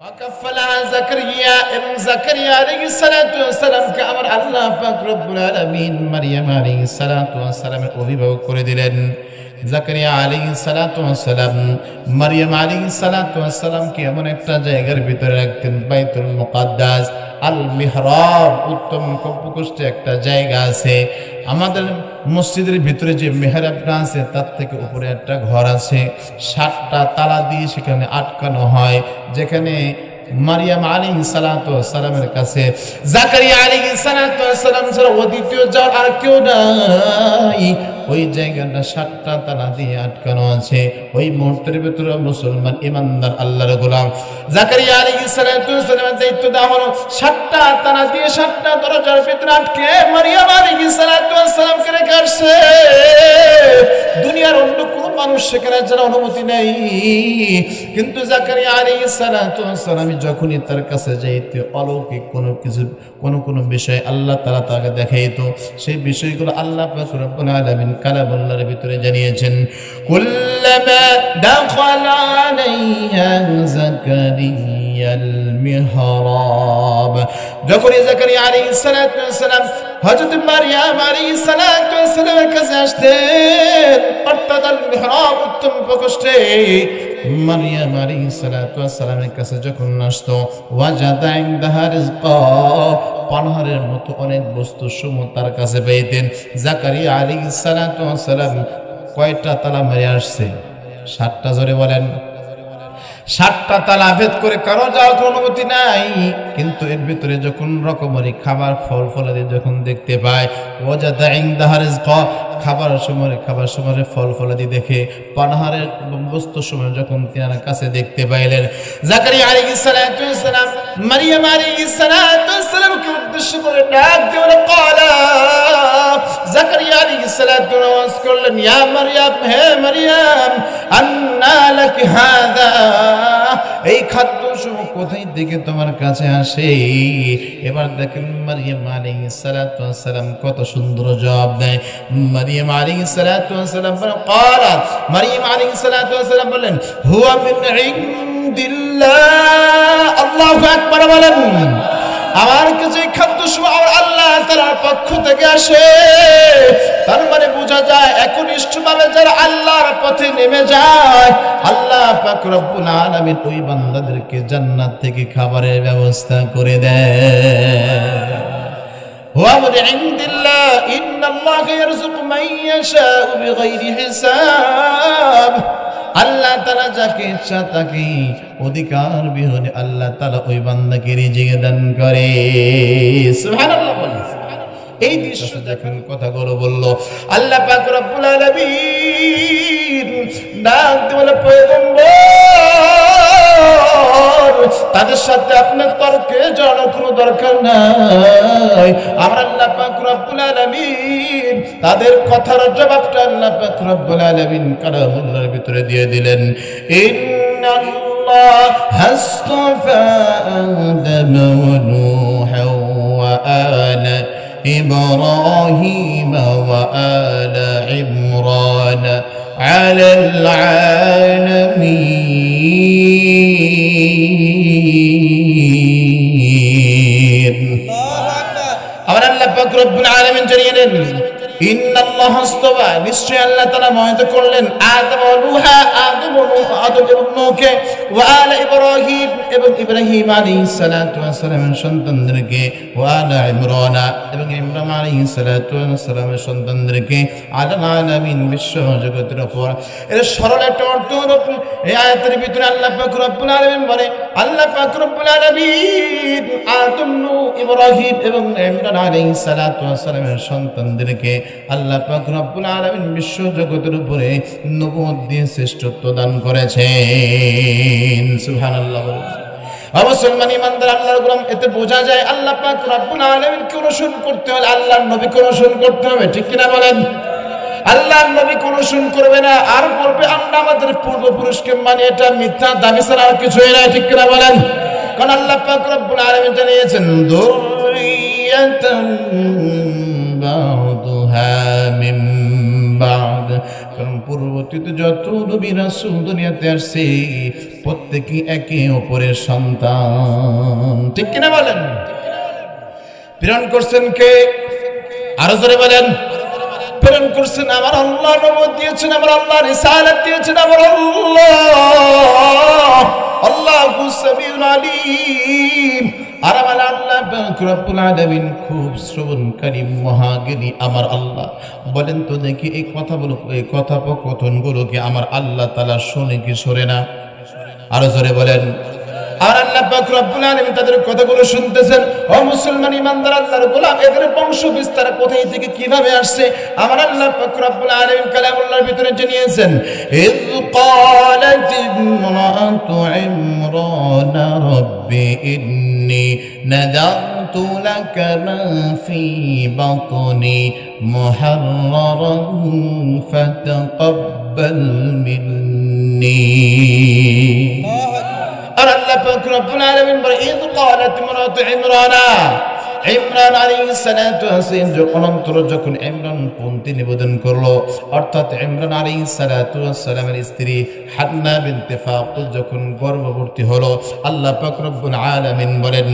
وكفلها زكريا ابن زكريا عليه الصلاة والسلام كأمر الله পাক রব্বুল আলামিন মারিয়াম আলাইহিস সালাতু ওয়াস সালামের অভিভাবক করে দিলেন। জাকারিয়া আলাইহিস সালাতু ওয়াস সালাম মারিয়াম আলাইহিস সালাতু ওয়াস সালামকে এমন একটা জায়গার ভিতরে রাখতেন, বাইতুল মুকাদ্দাস আল মিহরাব, উত্তম কক্ষে একটা জায়গা আছে আমাদের মসজিদের ভিতরে যে মেহরাবটা আছে তার থেকে উপরে একটা ঘর আছে, 7টা তালা দিয়ে সেখানে আটকানো হয়, যেখানে মারিয়াম আলাইহিস সালাতু ওয়াস সালামের কাছে জাকারিয়া আলাইহিস সালাতু ওয়াস সালাম ছাড়া অদ্বিতীয় যার আর কেউ নাই। ওই জায়গাটা 7টা তালা দিয়ে আটকানো আছে। ওই মুহূর্তের ভিতরে মুসলমান ইমানদার আল্লাহর গোলাম জাকারিয়া আলাইহিস সালাতু ওয়াস সালামের দায়িত্ব দেওয়া হলো 7টা তালা দিয়ে 7টা দরজার ভিতরে আটকে মারিয়াম আলাইহিস সালাতু ওয়াস সালামকে রেখে আসছে। দুনিয়ার অন্য কোনো মানুষ সেখানে যারা অনুমতি নেই, কিন্তু জাকারিয়া আলাইহিস সালাতু ওয়াস সালাম যখনই তার কাছে যাইতে অলৌকিক কোনো বিষয় আল্লাহ তাআলা তাকে দেখাইতো, সেই বিষয়গুলো আল্লাহ পাক রব্বুল আলামিন কালামুল্লাহর ভিতরে জানিয়েছেন। কুল্লামা দাখালা আলাইহা জাকারিয়াল মিহরাব, যখনই জাকারিয়া আলাইহিস সালাতু ওয়াস সালাম হযরত মারিয়াম আলাইহিস সালাতু ওয়াস সালামের কাছে আসতেন, অর্থাৎ আল মিহরাব উত্তম প্রকোষ্ঠে মারিয়াম আলাইহিস সালাতু ওয়াস সালামের কাছে যখন আসতো, ওয়াজাদা ইনদাহা রিজকা, পানহারের মতো অনেক বস্তু সমূহ তার কাছে পেতেন। জাকারিয়া আলাইহিস সালাতু ওয়াস সালাম কয়টা তালা মেরে আসছে? 7টা। জোরে বলেন। 7টা তালা ভেদ করে কারো যাওয়ার কোনো অনুমতি নাই, কিন্তু এর ভিতরে যখন রকমারি খাবার ফল ফলাদি যখন দেখতে পায়, ওয়াজাদা ইনদাহা রিজকা, খাবার সময় ফল ফলাদি দেখে পানহারের বস্তু সময় যখন তিনার কাছে দেখতে পাইলেন, জাকারিয়া আলাইহিস সালাতু ওয়াস সালাম মারিয়াম আলাইহিস সালাতু ওয়াস সালামকে উদ্দেশ্য করে ডাক দিয়ে ক্বালা, জাকারিয়া আলাইহিস সালাতু ওয়াস করলেন, ইয়া মারিয়াম, হে মারিয়াম, আন্না লাকি হাযা, এই খাদ্য সমূহ কোথায় থেকে তোমার কাছে আসে? এবার দেখেন মারিয়াম আলাইহিস সালাতু ওয়াস সালাম কত সুন্দর জবাব দেয়। মারিয়াম আলাইহিস সালাতু ওয়াস সালাম ক্বালা, মারিয়াম আলাইহিস সালাতু ওয়াস সালাম বলেন, হুয়া মিন ইনদিল্লাহ, আল্লাহু আকবার বলেন, আমার কাছে খাদ্য সমূহ আল্লাহ তাআলার পক্ষ থেকে আসে। তার মানে বোঝা যায় একনিষ্ঠভাবে যারা আল্লাহর পথে নেমে যায়, আল্লাহ পাক রব্বুল আলামিন ওই বান্দাদেরকে জান্নাত থেকে খাবারের ব্যবস্থা করে দেয়। হুয়া মিন ইনদিল্লাহ, ইন্নাল্লাহা ইয়ারযুকু মান ইয়াশাউ বিগাইরি হিসাব, আল্লাহ তাআলা যাকে ইচ্ছা তাকে অধিকার বিহীন আল্লাহ তাআলা ওই বান্দাকে রিজিক দান করে। সুবহানাল্লাহ বলেন। এই দৃশ্য যখন কথাগুলো বললো, আল্লাহ পাক রব্বুল আলামিন ডাক দিয়ে বলে, পয়গম্বর, তাদের সাথে আপনার তর্কে জড়ানোর কোনো দরকার নাই। আমার আল্লাহ পাক রব্বুল আলামিন তাদের কথার জবাবটা আল্লাহ পাক রব্বুল আলামিন কালামুল্লাহর ভিতরে দিয়ে দিলেন। ইন্নাল্লাহ হাসতাফা আদম ওয়া নূহা ওয়া আলা ইব্রাহিম ওয়া আলা ইমরান আলাল আলামিন। আমার আল্লাহ পাক রব্বুল আলামিন জানিয়ে দেন, ইন্নাল্লাহ আস্তাফা, নিশ্চয় আল্লাহ তাআলা মনোনীত করলেন আদম ও নূহা, আদম এবং নূহকে, ওয়া আলা ইব্রাহিম এবং ইব্রাহিম আলাইহিস সালাতু ওয়াস সালামের সন্তানদেরকে, ওয়া আলা ইমরান এবং ইমরান আলাইহিস সালাতু ওয়াস সালামের সন্তানদেরকে, আলাল আলামিন, বিশ্ব জগতের উপর। এর সরল একটা অর্থ হলো, এই আয়াতের ভিতরে আল্লাহ পাক রব্বুল আলামিন বলে, আল্লাহ পাক রব্বুল আলামিন আদম, নূহ, ইব্রাহিম এবং ইমরান আলাইহিস সালাতু ওয়াস সালামের সন্তানদেরকে আল্লাহ পাক রব্বুল আলামিন বিশ্ব জগতের উপরে নবুয়ত দিয়ে শ্রেষ্ঠত্ব দান করেছেন। সুবহানাল্লাহ। মুসলমান ইমানদার আল্লাহর গোলাম, এতে বোঝা যায় আল্লাহ পাক রব্বুল আলামিনকে অনুসরণ করতে হলে আল্লাহর নবীকে অনুসরণ করতে হবে। ঠিক কিনা বলেন? আল্লাহর নবীকে অনুসরণ করবে না আর বলবে আমরা আমাদের পূর্বপুরুষকে মানি, এটা মিথ্যা, দাবি ছাড়া আর কিছুই নয়। ঠিক কিনা বলেন? কারণ আল্লাহ পাক রব্বুল আলামিন জানিয়েছেন, যুররিয়াতান বা'দুহা মিন বা'দ, কারণ পূর্ব পূর্ববর্তীতে যত নবী রাসূল দুনিয়াতে আসছে প্রত্যেকই একে অপরের সন্তান, ঠিক কিনা বলেন? প্রেরণ করছেন কে? আরো জোরে বলেন। প্রেরণ করছেন আমার আল্লাহ, নবুয়ত দিয়েছেন আমার আল্লাহ, রিসালাত দিয়েছেন আমার আল্লাহ। আল্লাহু সামিউল আলিম। আর আমার আল্লাহ পাক রব্বুল আলামিন খুব শ্রবণকারী মহাজ্ঞানী আমার আল্লাহ। বলেন তো দেখি এই কথাগুলো, এই কথোপকথনগুলো কি আমার আল্লাহ তাআলা শোনে কি শোনে না? আরো জোরে বলেন। আর আল্লাহ পাক রব্বুল আলামিন তাদের কথাগুলো শুনতেছেন। ও মুসলমান ইমানদার আল্লাহর গোলাম, এদের বংশ বিস্তার কোথায় থেকে কিভাবে আসছে আমার আল্লাহ পাক রব্বুল আলামিন কালামুল্লাহর ভিতরে জানিয়েছেন। ইয ক্বালাত ইমরাতু ইমরান রাব্বি ইন্নী নাযারতু লাকা মা ফী বাতনি মুহাররারান ফাতাকাব্বাল মিন্নী। আর আল্লাহ পাক রব্বুল আলামিন বলে ইয ক্বালাত ইমরাতু ইমরান আলাইহিস সালাতু ওয়াসসালাম যখন ইমরান পন্থী নিবেদন করলো, অর্থাৎ ইমরান আলাইহিস সালাতু ওয়াসসালামের স্ত্রী হান্না বিনতে ফাকুস যখন গর্ভবতী হলো, আল্লাহ পাক রব্বুল আলামিন বলেন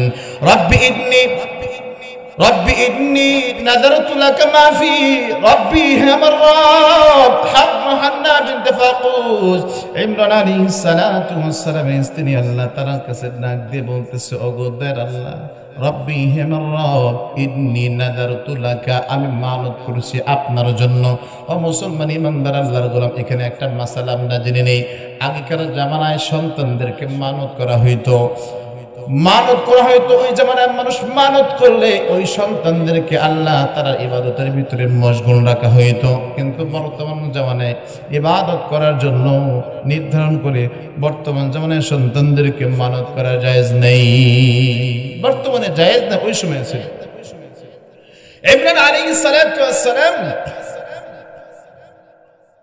রব্বি ইন্নী নাযারতু লাকা মা ফি রব্বি আমার রব। হান্না বিনতে ফাকুস ইমরান আলাইহিস সালাতু ওয়াসসালামের স্ত্রী আল্লাহ তাআলার কাছে ডাক দিয়ে বলতেছে, ওগো দয়ার আল্লাহ, রব্বি আমার রব, ইন্নী নাযারতু লাকা, আমি মানত করেছি আপনার জন্য। ও মুসলমান ইমানদার আল্লাহর গোলাম, এখানে একটা মাসালা আমরা জেনে নেই। আগেকার জামানায় সন্তানদেরকে মানত করা হইতো, ওই জামানায় মানুষ মানত করলে ওই সন্তানদেরকে আল্লাহ তাআলার ইবাদতের ভিতরে মশগুল রাখা হইতো। কিন্তু বর্তমান জামানায় ইবাদত করার জন্য নির্ধারণ করে বর্তমান জামানায় সন্তানদেরকে মানত করা জায়েজ নেই। বর্তমানে জায়েজ না, ওই সময় ছিল। ইমরান আলাইহিস সালাতু ওয়াসসালাম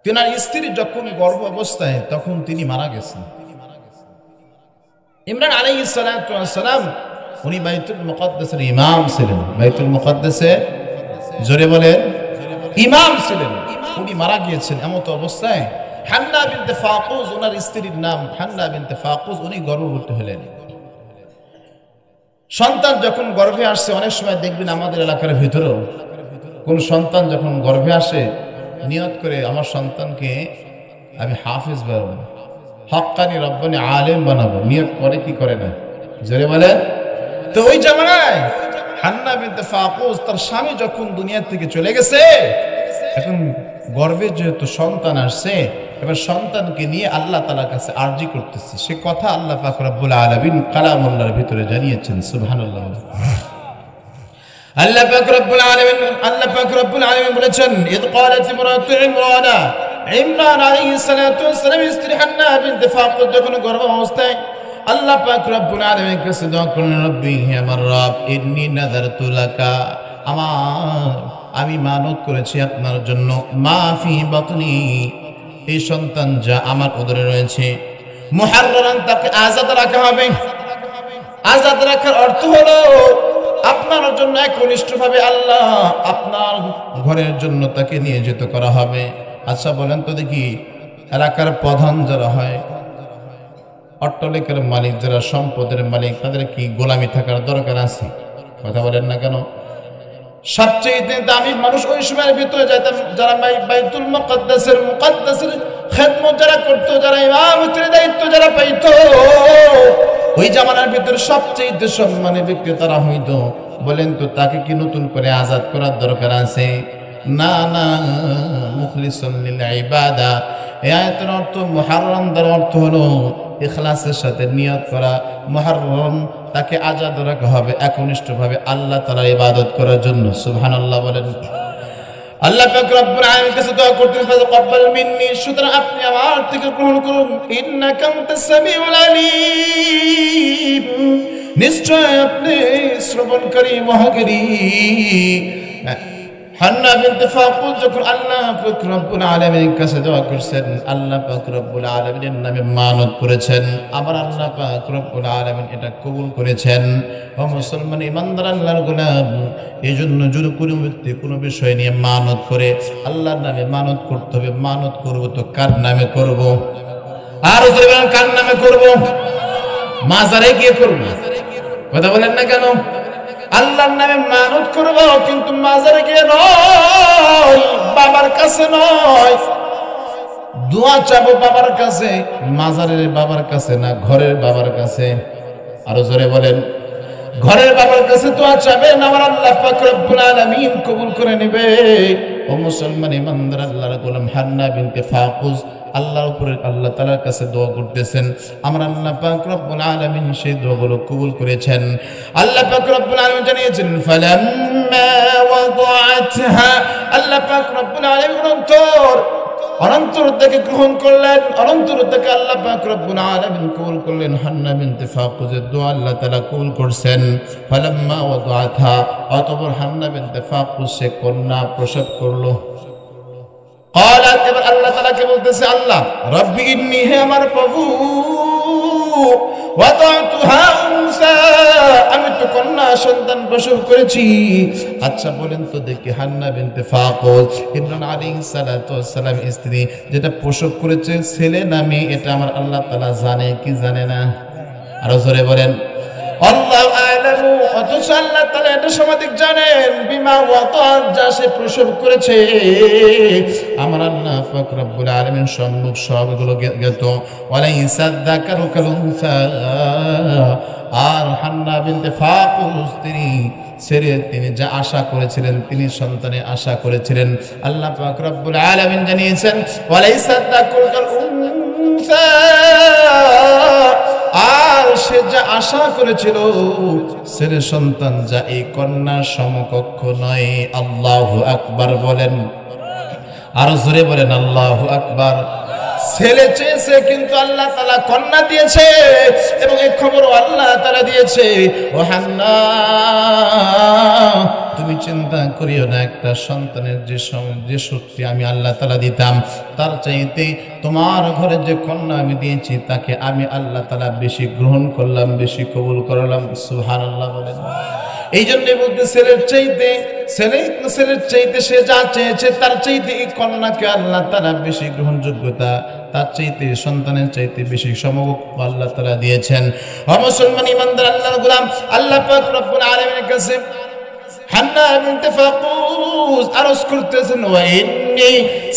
তিনার স্ত্রী যখন গর্ভ অবস্থায় তখন তিনি মারা গেছেন। ইমরান আলাইহিস সালাতু ওয়াসসালাম উনি বাইতুল মুকাদ্দাসের ইমাম ছিলেন। বাইতুল মুকাদ্দাসে জোরে বলেন ইমাম ছিলেন। উনি মারা গিয়েছেন। এমত অবস্থায় হান্না বিনতে ফাকুস, ওনার স্ত্রীর নাম হান্না বিনতে ফাকুস, উনি গর্ভবতী হলেন। সন্তান যখন গর্ভে আসছে, অনেক সময় দেখবেন আমাদের এলাকার ভিতরেও কোন সন্তান যখন গর্ভে আসে নিয়ত করে আমার সন্তানকে আমি হাফেজ বানাবো, হক্কানি রব্বানি আলেম বানাবো, নিয়ত করে কি করে না? জোরে বলেন। তো ওই জামানায় হান্না বিনতে ফাকুস তার স্বামী যখন দুনিয়া থেকে চলে গেছে, এখন গর্ভে যেহেতু সন্তান আসছে, এবার সন্তানকে নিয়ে আল্লাহ তাআলার কাছে আরজি করতেছে। সে কথা আল্লাহ পাক রব্বুল আলামিন কালামুল্লাহর ভিতরে জানিয়েছেন। সুবহানাল্লাহ। আল্লাহ পাক রব্বুল আলামিন বলেছেন, ইয ক্বালাত ইমরাতু ইমরান আলাইহিস সালাতু ওয়াসসালাম স্ত্রী হান্না বিনতে ফাকুস যখন গর্ভ অবস্থায় আল্লাহ পাক রব্বুল আলামিনের কাছে দোয়া করলেন, রব্বি আমার রব, ইন্নী নাযারতু লাকা, আমি মানত করেছি আপনার জন্য, মা ফি বাতনি, এই সন্তান যা আমার উদরে রয়েছে, মুহাররারান, তাকে আযাদ রাখা হবে। আযাদ রাখার অর্থ হলো আপনার জন্য একনিষ্ঠভাবে আল্লাহ আপনার ঘরের জন্য তাকে নিয়ে যেতে করা হবে। আচ্ছা বলেন তো দেখি, এলাকার প্রধান যারা হয়, অট্টালিকার মালিক যারা, সম্পদের মালিক, তাদের কি গোলামি থাকার দরকার আছে? কথা বলেন না কেন? সবচেয়ে দামি মানুষ ওই সময়ের ভিতরে যেতাম যারা বাইতুল মুকাদ্দাসের খেদমত যারা করতো, যারা ইমামতির দায়িত্ব যারা পাইতো, ওই জামানার ভিতরে সবচেয়ে সম্মানী ব্যক্তি তারা হইতো। বলেন তো তাকে কি নতুন করে আজাদ করার দরকার আছে? না না, মুখলিসুন লিল ইবাদা, এই আয়াতের অর্থ মুহাররম দ্বার অর্থ হলো ইখলাসের সাথে নিয়ত করা। মুহাররম তাকে আজাদ রাখা হবে একনিষ্ঠভাবে আল্লাহ তাআলার ইবাদত করার জন্য। সুবহানাল্লাহ বলেন। আল্লাহ পাক রব্বুল আলামিনের কাছে দোয়া করতেন, ফাতাকাব্বাল মিন্নি, সুতরাং আপনি আমার থেকে গ্রহণ করুন, ইন্নাকা আনতাস সামিউল আলিম, নিশ্চয় আপনি শ্রবণকারী মহাজ্ঞানী। হান্না বিনতে ফাকুস যখন আল্লাহ পাক রব্বুল আলামিনের কাছে দোয়া করছেন, আল্লাহ পাক রব্বুল আলামিনের নামে মানত করেছেন, আবার আল্লাহ পাক রব্বুল আলামিন এটা কবুল করেছেন। ও মুসলমান ইমানদার আল্লাহর গোলাম, এইজন্য যদি কোনো ব্যক্তি কোনো বিষয় নিয়ে মানত করে, আল্লাহর নামে মানত করতে হবে। মানত করব তো কার নামে করব? আর কার নামে করব? মাজারে গিয়ে করব? কথা বলেন না কেন? আল্লাহর নামে মানত করব, কিন্তু মাজারে গিয়ে নয়, বাবার কাছে নয়। দোয়া চাবো বাবার কাছে, মাজারের বাবার কাছে না, ঘরের বাবার কাছে। আরো জোরে বলেন, ঘরের বাবার কাছে দোয়া চাবেন, আমার আল্লাহ পাক রব্বুল আলামিন কবুল করে নেবে। ও মুসলমান ইমানদার আল্লাহর গোলাম, হান্না বিনতে ফাকুস আল্লাহর উপরে আল্লাহ তাআলার কাছে দোয়া করতেছেন, আমার আল্লাহ পাক রব্বুল আলামিন সেই দোয়াগুলো কবুল করেছেন। আল্লাহ পাক রব্বুল আলামিন জানিয়েছেন, ফালাম্মা ওয়াদাআতহা, আল্লাহ পাক রব্বুল আলামিন অনন্তর থেকে গ্রহণ করলেন, অনন্তর থেকে আল্লাহ পাক রব্বুল আলামিন কবুল করলেন। হান্না বিনতে ফাকুসের দোয়া আল্লাহ তাআলা কবুল করছেন। ফালাম্মা ওয়াদাআতহা, অতঃপর হান্না বিনতে ফাকুস সে কন্যা প্রসব করলো। قالت, এবার আল্লাহ তাআলাকে বলতেছে, আল্লাহ রব্বি ইন্নী, হে আমার প্রভু, ওয়াদাতুহা উনসা, আমি তো কন্যা সন্তান প্রসব করেছি। আচ্ছা বলেন তো দেখি, হান্না বিনতে ফাকুস ইমরান আলাইহিস সালাতু ওয়াস সালাম স্ত্রী যেটা প্রসব করেছে ছেলে না মেয়ে, এটা আমার আল্লাহ তাআলা জানে কি জানে না? আরো জোরে বলেন, আল্লাহু আ'লামু, অথচ আল্লাহ তাআলা এটা সঠিক জানেন। বিমা ওয়াতাত, যা সে প্রসব করেছে, আমার আল্লাহ পাক রব্বুল আলামিন সম্মুখ সবগুলো জ্ঞাত। ওয়ালাইসা যাকারু কাল উনসা, আর হান্না বিনতে ফাকুস তিনি যা আশা করেছিলেন, তিনি সন্তানের আশা করেছিলেন, আল্লাহ পাক রব্বুল আলামিন জানিয়েছেন, ওয়ালাইসা যাকারু কাল উনসা, আর সে যা আশা করেছিল ছেলে সন্তান যা এই কন্যার সমকক্ষ নয়। আল্লাহু আকবার বলেন, আর জোরে বলেন আল্লাহু আকবার। ছেলে চেয়েছে কিন্তু আল্লাহ তাআলা কন্যা দিয়েছে, এবং এই খবরও আল্লাহ তাআলা দিয়েছে। ও হান্না, তুমি চিন্তা করিও না, একটা সন্তানের যে শক্তি আমি আল্লাহ তাআলা দিতাম, তার চাইতে তোমার ঘরে যে কন্যা আমি দিয়েছি তাকে আমি আল্লাহ তাআলা বেশি গ্রহণ করলাম, বেশি কবুল করলাম। সুবহানাল্লাহ বলেন। এই জন্যই বলতে, ছেলের চাইতে সে যা চেয়েছে তার চাইতে এই কন্যাকে আল্লাহ তাআলা বেশি গ্রহণযোগ্যতা, তার চাইতে সন্তানের চাইতে বেশি সমকক্ষ আল্লাহ তাআলা দিয়েছেন। ও মুসলমান ইমানদার আল্লাহর গোলাম, আল্লাহ পাক রব্বুল আলামিনের কাছে হান্না বিনতে ফাকুস আরজ করতেছেন, ওয়া ইন্নী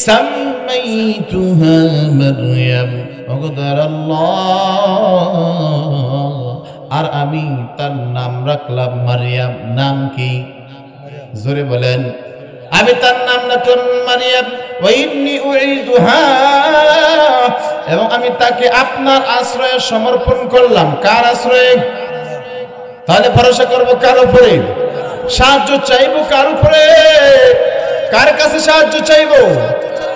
সাম্মাইতুহা মারইয়াম, ওগদার আল্লাহ, আর আমি তার নাম রাখলাম মারিয়াম। নাম কি? জোরে বলেন, আমি তার নাম রাখলাম মারিয়াম। ওয়া ইন্নী উঈদুহা, এবং আমি তাকে আপনার আশ্রয়ে সমর্পণ করলাম। কার আশ্রয়ে? তাহলে ভরসা করব কার উপরে? সাহায্য চাইবো কার উপরে? কার কাছে সাহায্য চাইবো?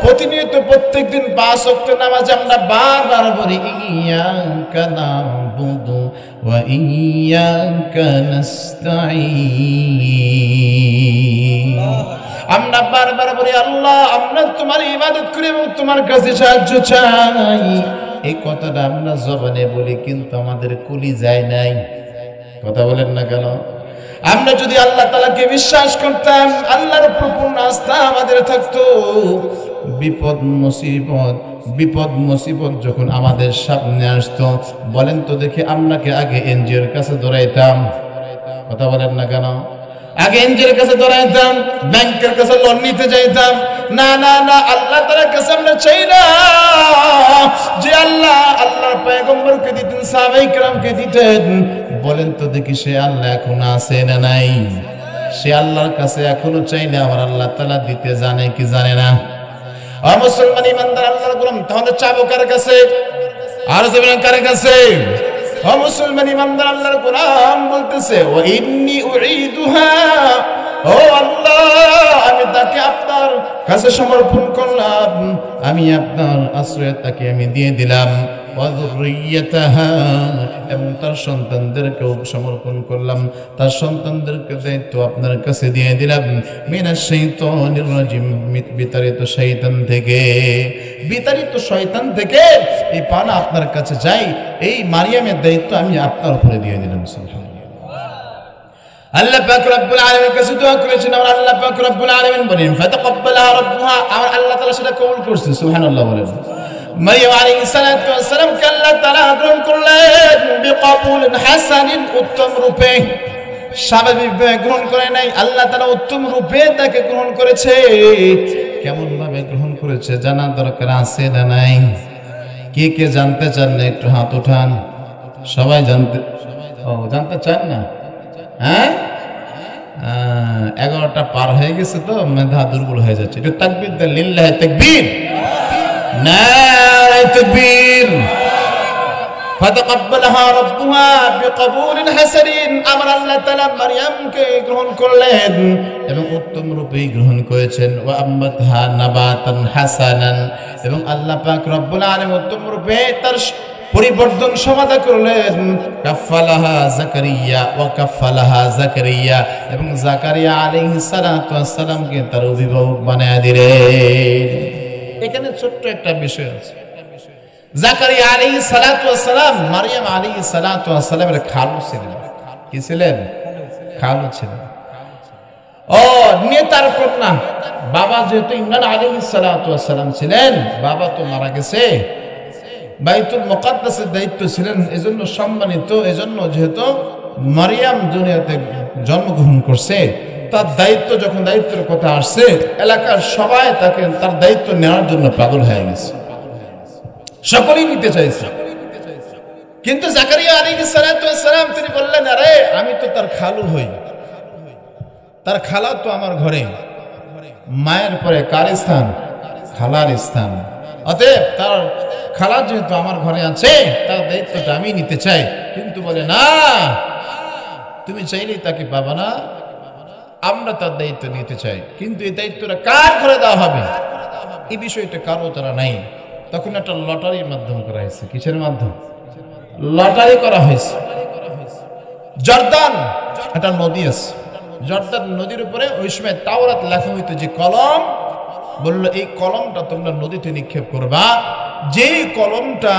প্রতিনিয়ত প্রত্যেকদিন 5 ওয়াক্ত নামাজে আমরা বারবার বলি, ইয়াকা না'বুদু ওয়া ইয়াকা নাস্তাঈন। আমরা বারবার বলি, আল্লাহ আমরা তোমার ইবাদত করি এবং তোমার কাছে সাহায্য চাই। এই কথাটা আমরা জবানে বলি, কিন্তু আমাদের কলিজায় নাই। কথা বলেন না কেন? আমরা যদি আল্লাহ তাআলাকে বিশ্বাস করতাম, আল্লাহর উপর পূর্ণ আস্থা আমাদের থাকতো, বিপদ মুসিবত যখন আমাদের সামনে আসতো, বলেন তো দেখি আমরা কি আগে এনজিওর কাছে দৌড়াইতাম? কথা বলেন না কেন? আগে এনজিওর কাছে দৌড়াইতাম, ব্যাংকের কাছে লোন নিতে যাইতাম? না না না, আল্লাহ তাআলার কাছে আমরা চাই না যে আল্লাহর পয়গম্বরকে দিতেন, সাহাবায়ে কেরামকে দিতেন। বলেন তো দেখি সে আল্লাহ এখন আছে না নাই? সে আল্লাহর কাছে এখনো চাইলে আমার আল্লাহ তাআলা দিতে জানে কি জানে না? ও মুসলমান ইমানদার আল্লাহর গোলাম, তাহলে চাবো কার কাছে? আর যাবেন কার কাছে? ও মুসলমান ইমানদার আল্লাহর গোলাম বলতেছে, ওয়া ইন্নী উঈদুহা ও আল্লাহ, আমি তাকে আপনার কাছে সমর্পণ করলাম, আমি আপনার আশ্রয় তাকে আমি দিয়ে দিলাম। এবং তার সন্তানদেরকেও সমর্পণ করলাম, তার সন্তানদেরকে দায়িত্ব আপনার কাছে দিয়ে দিলাম। মিনাশ শাইতানির রাজিম, বিতাড়িত শয়তান থেকে, বিতাড়িত শয়তান থেকে এই পানা আপনার কাছে যাই, এই মারিয়ামের দায়িত্ব আমি আপনার উপরে দিয়ে দিলাম। আল্লাহ পাক রব্বুল আলামিন কাছে দোয়া করেছেন, আর আল্লাহ পাক রব্বুল আলামিন বলেন ফাতাকাব্বালাহা রাব্বুহা, আমার আল্লাহ তাআলা সেটা কবুল করছে। সুবহানাল্লাহ বলেন। মারিয়াম আলাইহিস সালাতু ওয়াস সালাম কে আল্লাহ তাআলা গ্রহণ করলেন বিকবুলিন হাসানিন, উত্তম রূপে, স্বাভাবিকভাবে গ্রহণ করে নাই, আল্লাহ তাআলা উত্তম রূপে তাকে গ্রহণ করেছে। কেমন ভাবে গ্রহণ করেছে জানা দরকার আছে না নাই? কে কে জানতে চান না একটু হাত উঠান। সবাই জানতে চান না? হ্যাঁ, 11টা পার হয়ে গেছে তো মেধা দুর্বল হয়ে যাচ্ছে। একটু তাকবীর দেন, লিল্লাহি তাকবীর, নারে তাকবীর। ফাতাকাব্বালাহা রাব্বুহা বিকবুলিন হাসানিন, আমার আল্লাহ তাআলা মারইয়ামকে গ্রহণ করলেন এবং উত্তম রূপেই গ্রহণ করেছেন। ওয়া আম্মাতহা নাবাতান হাসানান, এবং আল্লাহ পাক রব্বুল আলামিন উত্তম রূপে তার পরিবর্তন সমাধা করলেন। কাফালাহা জাকারিয়া ওয়া কাফালাহা জাকারিয়া, এবং জাকারিয়া আলাইহিস সালাতু ওয়াস সালামকে তার অভিভাবক বানায়া দিলেন। এখানে ছোট্ট একটা বিষয় আছে। জাকারিয়া আলাইহিস সালাতু ওয়াস সালাম মারইয়াম আলাইহিস সালাতু ওয়াস সালামের খালু ছিলেন। কি ছিলেন? খালু ছিলেন। ও নেতার কন্যা। বাবা যেহেতু ইমরান আলাইহিস সালাতু ওয়াস সালাম ছিলেন, বাবা তো মারা গেছে, বাইতুল মুকাদ্দাসের দায়িত্ব ছিলেন, এজন্য সম্মানিত। এজন্য যেহেতু মারিয়াম দুনিয়াতে জন্মগ্রহণ করছে, তার দায়িত্ব, যখন দায়িত্বের কথা আসছে, এলাকার সবাই তাকে তার দায়িত্ব নেওয়ার জন্য পাগল হয়ে গেছে, সকলেই নিতে চাইছে। কিন্তু জাকারিয়া আলাইহিস সালাতু ওয়াস সালাম তিনি বললেন, আরে আমি তো তার খালু হই, তার খালা তো আমার ঘরে, মায়ের পরে কার স্থান? খালার স্থান। অতএব তার খালা যেহেতু আমার ঘরে আছে, তার দায়িত্বটা আমি নিতে চাই। কিন্তু বলে, না, তুমি চাইলেই তাকে পাবা না, আমরা তার দায়িত্ব নিতে চাই, কিন্তু এই দায়িত্বটা কার ঘরে দেওয়া হবে এই বিষয়টা কারো তারা নাই। তখন একটা লটারির মাধ্যম করা হয়েছে। কিসের মাধ্যম? লটারি করা হয়েছে। জর্দান একটা নদী আছে, জর্দান নদীর উপরে ওই সময় তাওরাত লেখা হইতো যে কলম, বললো এই কলমটা তোমরা নদীতে নিক্ষেপ করবা, যেই কলমটা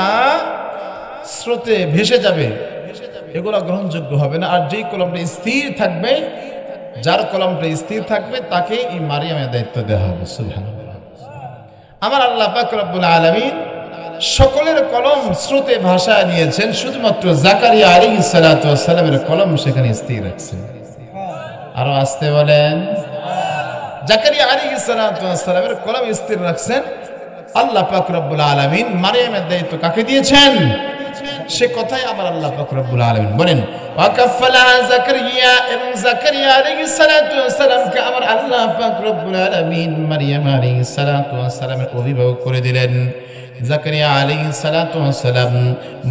স্রোতে ভেসে যাবে এগুলা গ্রহণযোগ্য হবে না, আর যেই কলমটা স্থির থাকবে, যার কলমটা স্থির থাকবে তাকে এই মারিয়ামের দায়িত্ব দেওয়া হবে। সুবহানাল্লাহ। আমার আল্লাহ পাক রব্বুল আলামিন সকলের কলম স্রোতে ভাসায় নিয়েছেন, শুধুমাত্র জাকারিয়া আলাইহিস সালাতু ওয়াস সালামের কলম সেখানে স্থির রাখছেন। আরো আসতে বলেন। জাকারিয়া আলাইহিস সালাতু ওয়াস সালামের কলম স্থির রাখছেন। আল্লাহ পাক রব্বুল আলামিন মারিয়ামের দায়িত্ব কাকে দিয়েছেন সে কথাই আমার আল্লাহ পাক রব্বুল আলামিন বলেন, ওয়া কাফালাহা জাকারিয়া, এবং জাকারিয়া আলাইহিস সালাতু ওয়াস সালামকে আমার আল্লাহ পাক রব্বুল আলামিন মারিয়াম আলাইহিস সালাতু ওয়াস সালামের অভিভাবক করে দিলেন। জাকারিয়া আলাইহিস সালাতু ওয়াস সালাম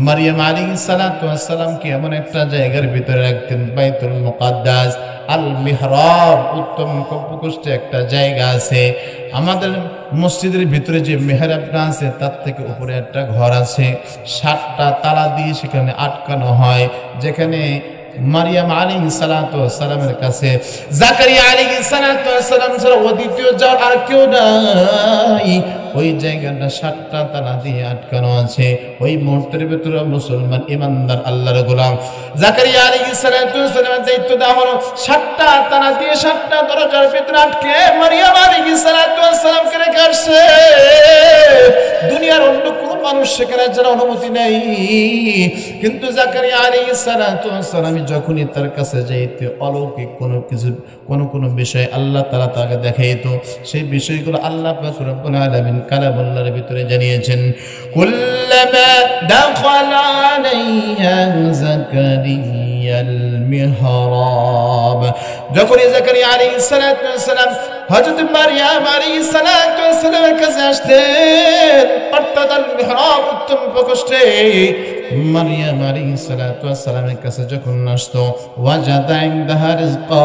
মারিয়াম আলাইহিস সালাতু ওয়াস সালামকে এমন একটা জায়গার ভিতরে রাখতেন, বাইতুল মুকাদ্দাস, আল মিহরাব, উত্তম কক্ষে একটা জায়গা আছে। আমাদের মসজিদের ভিতরে যে মেহরাবটা আছে তার থেকে উপরে একটা ঘর আছে, 7টা তালা দিয়ে সেখানে আটকানো হয়, যেখানে মারিয়াম আলাইহিস সালাতু ওয়াস সালামের কাছে জাকারিয়া আলাইহিস সালাতু ওয়াস সালাম ছাড়া দ্বিতীয় যাওয়ার আর কেউ নাই। ওই জায়গাটা 7টা তালা দিয়ে আটকানো আছে। ওই মুহূর্তের ভিতরে মুসলমান ইমানদার আল্লাহর গোলাম জাকারিয়া আলাইহিস সালাতু ওয়াস সালামের দায়িত্ব দেওয়া হলো 7টা তালা দিয়ে 7টা দরজার ভিতরে আটকে মারিয়াম আলাইহিস সালাতু ওয়াস সালামকে রেখে আসছে। দুনিয়ার অন্য কোনো মানুষ সেখানে যারা অনুমতি নেই, কিন্তু জাকারিয়া আলাইহিস সালাতু ওয়াস সালাম যখনই তার কাছে যাইতে অলৌকিক কোনো বিষয় আল্লাহ তাআলা তাকে দেখাইতো, সেই বিষয়গুলো আল্লাহ পাক রব্বুল আলামিন কালামুল্লাহর ভিতরে জানিয়েছেন। কুল্লামা দাখালা আলাইহা জাকারিয়াল মিহরাব, যখনই জাকারিয়া আলাইহিস সালাতু ওয়াস সালাম হযরত মারইয়াম আলাইহিস সালাতু ওয়াস সালামের কাছে আসতেন, অর্থাৎ আল মিহরাব উত্তম প্রকোষ্ঠে, মারিয়াম আলাইহিস সালাতু ওয়াস সালামের কাছে যখন আসতো ওয়াজাদা ইনদাহা রিজকা,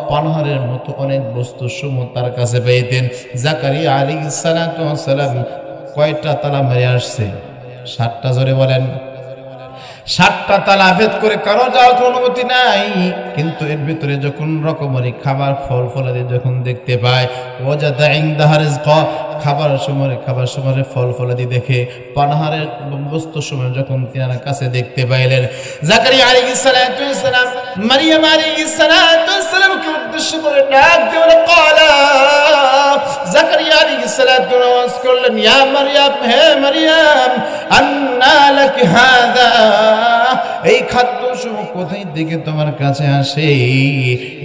পানহারের মতো অনেক বস্তু সমূহ তার কাছে পেতেন। জাকারিয়া আলাইহিস সালাতু ওয়াস সালাম কয়টা তালা মেরে আসছে? 7টা। জোরে বলেন। 7টা তালা ভেদ করে কারো যাওয়ার কোনো অনুমতি নাই। কিন্তু এর ভিতরে যখন রকমারি খাবার ফল ফলাদি যখন দেখতে পায়, ওয়াজাদা ইনদাহা রিজকা, খাবার সময় ফল ফলাদি দেখে পানাহারের বস্তু সময় যখন তিনার কাছে দেখতে পাইলেন, জাকারিয়া আলাইহিস সালাতু ওয়াস সালাম মারিয়াম আলাইহিস সালাতু ওয়াস সালামকে উদ্দেশ্য করে ডাক দিয়ে বলে ক্বালা, জাকারিয়া আলাইহিস সালাতু ওয়াস করলেন, ইয়া মারিয়াম, হে মারিয়াম, আন্না লাকি হাযা, এই খাদ্য সমূহ কোথায় থেকে তোমার কাছে আসে?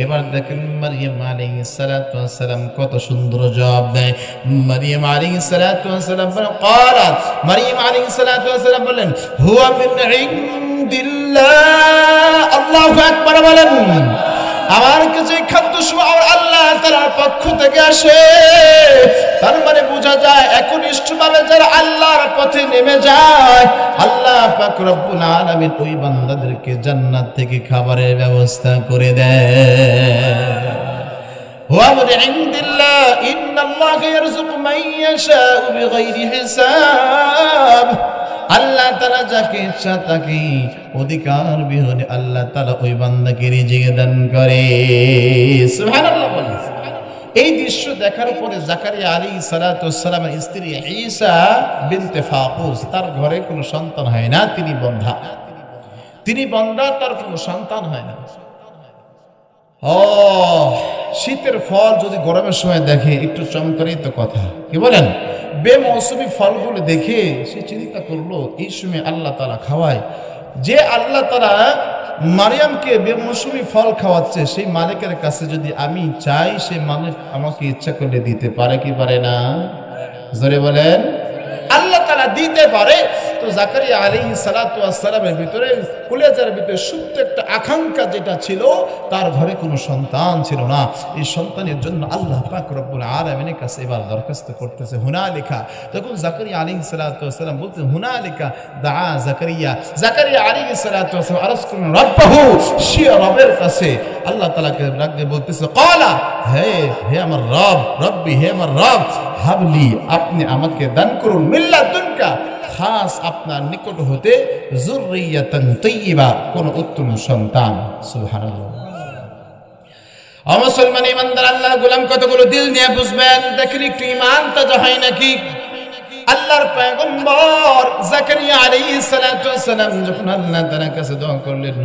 এবার দেখেন মারিয়াম আলাইহিস সালাতু ওয়াস সালাম কত সুন্দর জবাব দেয়। মারিয়াম আলাইহিস সালাতু ওয়াস সালাম বলেন, ক্বালাত, মারিয়াম আলাইহিস সালাতু ওয়াস সালাম বলেন, হুয়া মিন ইনদিল্লাহ, আল্লাহু আকবার বলেন। আমার কাছে খাদ্য সমূহ আমার আল্লাহ তাআলার পক্ষ থেকে আসে। তার মানে বোঝা যায় একনিষ্ঠভাবে যারা আল্লাহর পথে নেমে যায়, আল্লাহ পাক রব্বুল আলামিন ওই বান্দাদেরকে জান্নাত থেকে খাবারের ব্যবস্থা করে দেয়। হুয়া মিন ইনদিল্লাহ ইন্নাল্লাহা ইয়ারযুকু মান ইয়াশাউ বিগাইরি হিসাব, আল্লাহ তাআলা যাকে ইচ্ছা তাকে অধিকার বিহীনে আল্লাহ তাআলা ওই বান্দাকে রিজিক দান করে। সুবহানাল্লাহ বলেন। এই দৃশ্য দেখার পরে জাকারিয়া আলাইহিস সালাতু ওয়াস সালামের স্ত্রী ঈসা বিনতে ফাকুস, তার ঘরে কোনো সন্তান হয় না, তিনি বন্ধা, তার কোনো সন্তান হয় না। শীতের ফল যদি গরমের সময় দেখে একটু চমকারই তো কথা, কি বলেন? বেমৌসুমি ফলগুলো দেখে সে চিন্তা করলো এই সময় আল্লাহ তাআলা খাওয়ায়, যে আল্লাহ তাআলা মারিয়ামকে বেমৌসুমি ফল খাওয়াচ্ছে, সেই মালিকের কাছে যদি আমি চাই, সেই মালিক আমাকে ইচ্ছা করলে দিতে পারে কি পারে না? জোরে বলেন। আল্লাহ তাআলা দিতে পারে। তো জাকারিয়া আলাইহিস সালাতু ওয়াস সালামের ভিতরে কলেজার ভিতরে সুপ্ত একটা আকাঙ্ক্ষা যেটা ছিল, তার ঘরে কোনো সন্তান ছিল না। এই সন্তানের জন্য আল্লাহ পাক রব্বুল আলামিনের কাছে এবার দরখাস্ত করতেছে হুনালিকা। তখন জাকারিয়া আলাইহিস সালাতু ওয়াস সালাম বলতে হুনালিকা দা জাকারিয়া আলাইহিস সালাতু ওয়াস সালাম আরজ করেন রব্বাহু, সে রবের কাছে আল্লাহ তাআলাকে ডাক দিয়ে বলতেছে, ক্বালা, হে আমার রব, রব্বি, হে আমার রব, হাবলি, আপনি আমাকে দান করুন, মিল্লাতুনকা, খাস আপনার নিকট হতে, যুররিয়াতান তাইয়্যিবা, কোন উত্তম সন্তান। সুবহানাল্লাহ। মুসলমান ইমানদার আল্লাহর গোলাম কতগুলো দিল নিয়ে বুঝবেন, দেখেন একটু ঈমান তাজা হয় নাকি। আল্লাহর পয়গম্বর জাকারিয়া আলাইহিস সালাতু ওয়াস সালাম যখন আল্লাহ তাআলার কাছে দোয়া করলেন,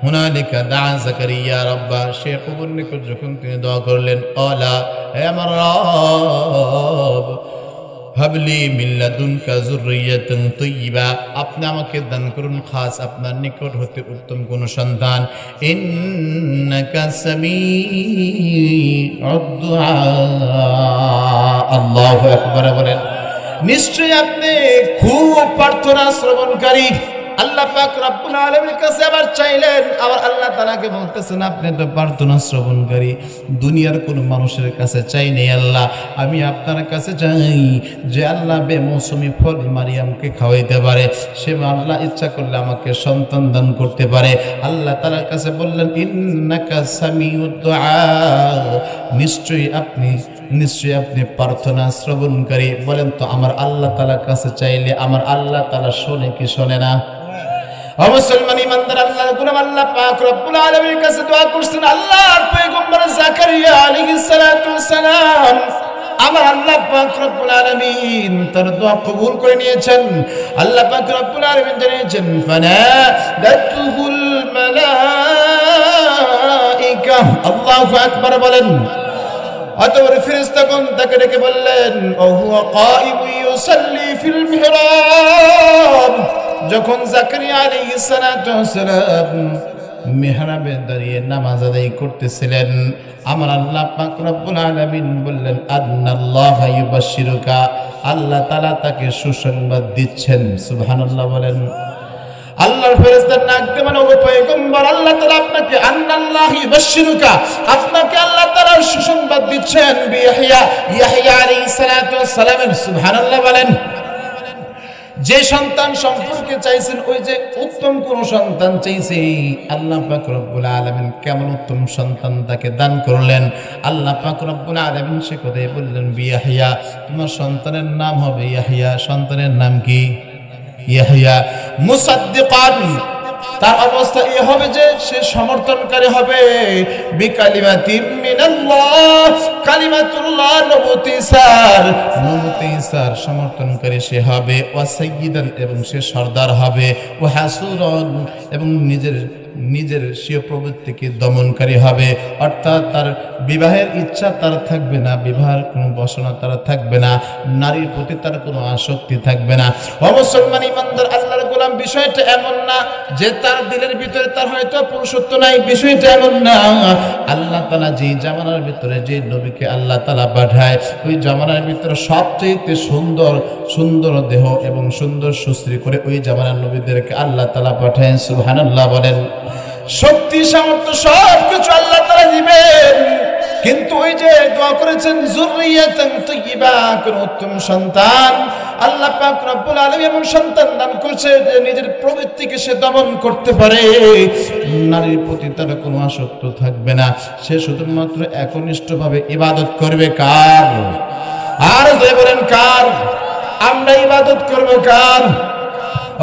হুনালিকা দা জাকারিয়া রাব্বা, সে কবুল নিকট যখন তিনি দোয়া করলেন, ক্বালা, হে আমার রব, হাবলি মিন লাদুনকা যুররিয়াতান তাইয়্যিবা, আপনি আমাকে দান করুন খাস আপনার নিকট হতে উত্তম কোন সন্তান। ইন্নাকা সামিউদ দুআ, আল্লাহু আকবার বলেন। নিশ্চয়ই আপনি খুব প্রার্থনা শ্রবণকারী। আল্লাহ পাক রব্বুল আলামিনের কাছে আবার চাইলেন, আবার আল্লাহ তাআলাকে বলতেছেন আপনি তো প্রার্থনা শ্রবণকারী। দুনিয়ার কোন মানুষের কাছে চাই নেই আল্লাহ, আমি আপনার কাছে চাই যে আল্লাহ বেমৌসুমি ফল মারিয়ামকে খাওয়াইতে পারে, সে আল্লাহ ইচ্ছা করলে আমাকে সন্তান দান করতে পারে। আল্লাহ তাআলার কাছে বললেন, ইন্নাকা সামিউদ দুআ, নিশ্চয়ই আপনি প্রার্থনা শ্রবণকারী। বলেন তো আমার আল্লাহ তাআলার কাছে চাইলে আমার আল্লাহ তাআলা শোনে কি শোনে না? মুসলমান ইমানদার আল্লাহর গোলাম আল্লাহ পাক রব্বুল আলামিনের কাছে দোয়া করছেন। আল্লাহর পয়গম্বর জাকারিয়া আলাইহিস সালাতু ওয়াস সালাম, আমার আল্লাহ পাক রব্বুল আলামিন তার দোয়া কবুল করে নিয়েছেন। আল্লাহ পাক রব্বুল আলামিন জানিয়েছেন, ফানাদাতুহুল মালায়েকা, আল্লাহু আকবার বলেন। অতঃপর ফেরেশতাগণ তাকে ডেকে বললেন, ও হুয়া কাইমু ইউসাল্লি ফিল মিহরাব, যখন জাকারিয়া আলাইহিস সালাতু ওয়াস সালাম মিহরাবে দাঁড়িয়ে নামাজ আদায় করতেছিলেন, আমার আল্লাহ পাক রব্বুল আলামিন বললেন, আন্নাল্লাহা ইউবাশশিরুকা, আল্লাহ তাআলা তাকে সুসংবাদ দিচ্ছেন। সুবহানাল্লাহ বলেন। আল্লাহর ফেরেশতা ডাক দিয়ে বলে, ও পয়গম্বর, আল্লাহ তাআলা আপনাকে আন্নাল্লাহু ইউবাশশিরুকা, আপনাকে আল্লাহ তাআলা সুসংবাদ দিচ্ছেন ইয়াহইয়া আলাইহিস সালাতু ওয়াস সালামের। সুবহানাল্লাহ বলেন। যে সন্তান সম্পর্কে চাইছেন ওই যে উত্তম কোন সন্তান চাইছে, আল্লাহ পাক রব্বুল আলামিন কেমন উত্তম সন্তান তাকে দান করলেন। আল্লাহ পাক রব্বুল আলামিন সে কথাই বললেন বিয়াহিয়া, তোমার সন্তানের নাম হবে ইয়াহিয়া। সন্তানের নাম কি? ইয়াহিয়া। মুসাদ্দিকান, তার অবস্থা এই হবে যে সে সমর্থনকারী হবে বিকালিমাতিন মিনাল্লাহ, কালিমাতুল্লাহ, নবুতি ঈসার সমর্থনকারী সে হবে। ওয়া সাইয়্যিদান, এবং সে সর্দার হবে। ওয়া হাসুরান, এবং নিজের স্বীয় প্রবৃত্তিকে দমনকারী হবে। অর্থাৎ তার বিবাহের ইচ্ছা তার থাকবে না, বিবাহের কোনো বাসনা তার থাকবে না, নারীর প্রতি তার কোনো আসক্তি থাকবে না। ও মুসলমান ইমানদার আল্লাহর গোলাম, বিষয়টা এমন না যে তার দিলের ভিতরে তার হয়তো পুরুষত্ব নাই, বিষয়টা এমন না। আল্লাহ তাআলা যে জামানার ভিতরে যে নবীকে আল্লাহ তাআলা পাঠায়, ওই জামানার ভিতরে সবচেয়ে সুন্দর দেহ এবং সুন্দর সুশ্রী করে ওই জামানার নবীদেরকে আল্লাহ তাআলা পাঠায়। সুবহানাল্লাহ বলেন। শক্তি সামর্থ্য সবকিছু আল্লাহ তাআলা দিবেন, কিন্তু ওই যে দোয়া করেছেন যুররিয়াতান তাইয়্যিবা, কোন উত্তম সন্তান আল্লাহ পাক রব্বুল আলামিন এমন সন্তান দান করছে যে নিজের প্রবৃত্তিকে সে দমন করতে পারে, নারীর প্রতি তার কোনো আসক্ত থাকবে না, সে শুধুমাত্র একনিষ্ঠভাবে ইবাদত করবে। কার? আর যদি বলেন কার? আমরা ইবাদত করব কার?